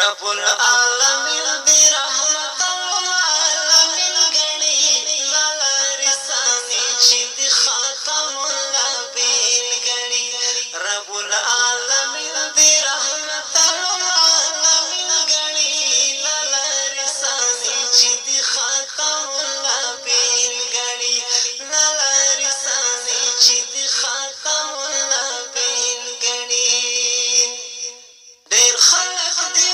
رب العالمین دی رحمت العالمین گنی لالا رسانی چی دی خاتم النبیین گنی رب العالمین دی رحمت العالمین گنی لالا رسانی چی دی خاتم النبیین گنی لالا رسانی چی دی خاتم النبیین گنی دیر خلق دی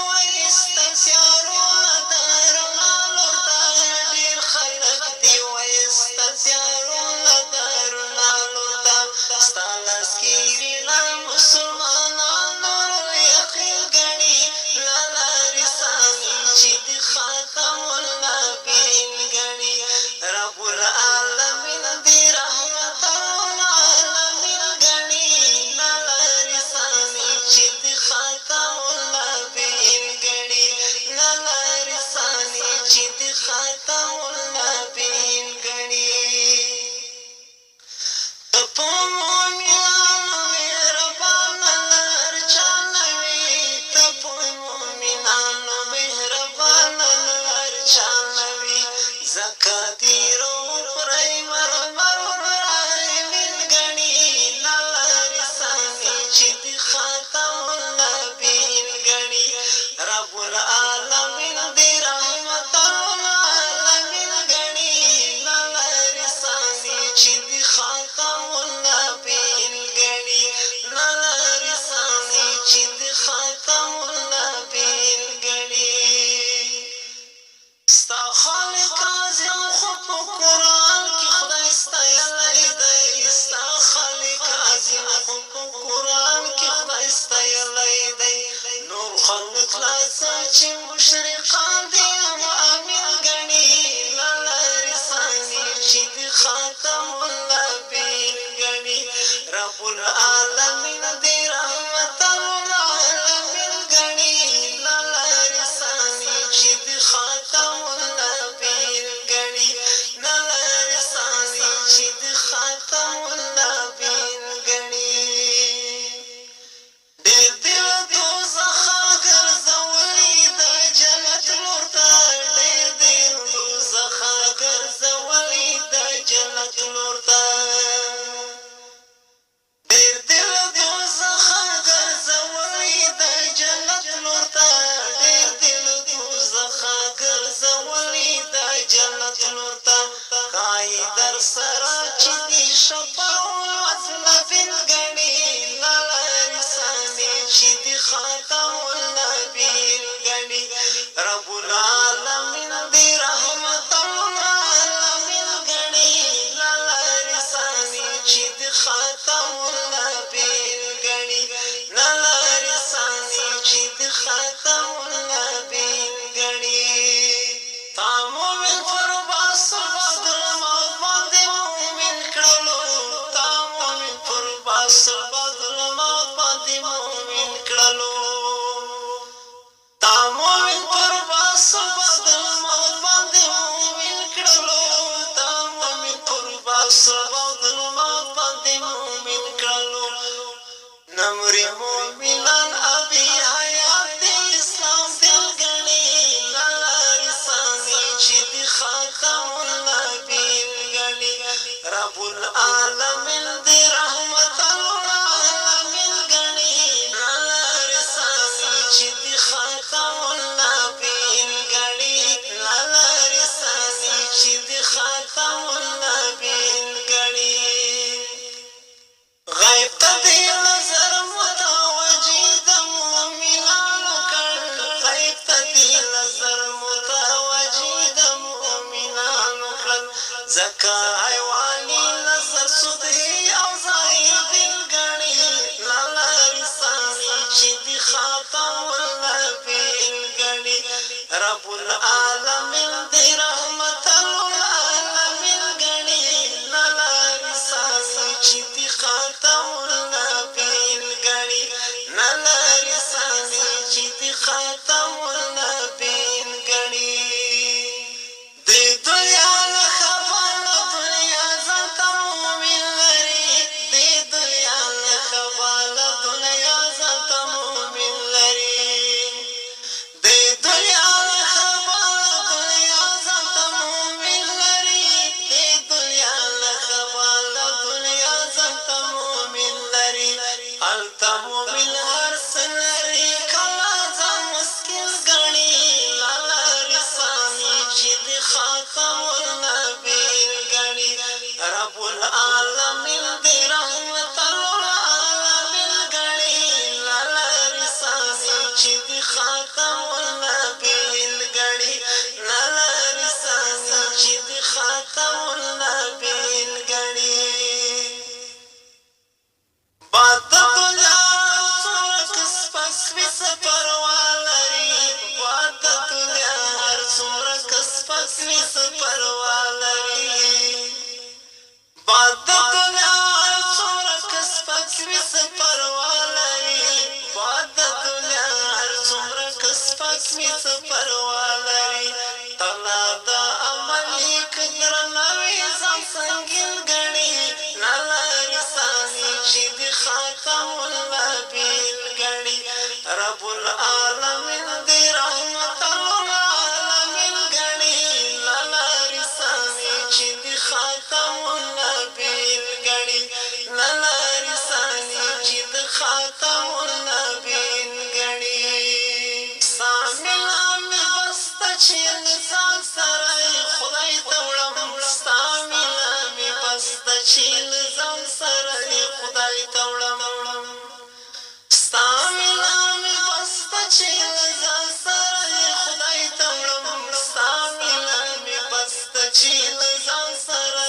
چې د خاتم النبیین ګڼي لالارې ثاني چې د خاتم النبیین ګڼي باد د دنیا څومره کسپک وي سفروا لري باد د دنیا هر څومره کسپک وي سفروا لري باد د دنیا هر څومره کسپک وي سفروا لري باد د دنیا هر څومره کسپک وي سفروا لري طلا د عمل که درنه وي ځان سنګین ګڼي لالارې ثاني چې د خاتم النبیین ګڼي رب العالمین د رحمت للعالمین ګڼي لالارې ثاني چې د خاتم النبیین ګڼي لالارې ثاني چې د خاتم النبیین ګڼي ساملا مې بسته چې له ځان سره خدای ته وړم ساملا مې بسته چې له ځان سره خدای ته وړم ساملا مې بسته چې له ځان سره خدای ته وړم ساملا مې بسته چې له ځان سره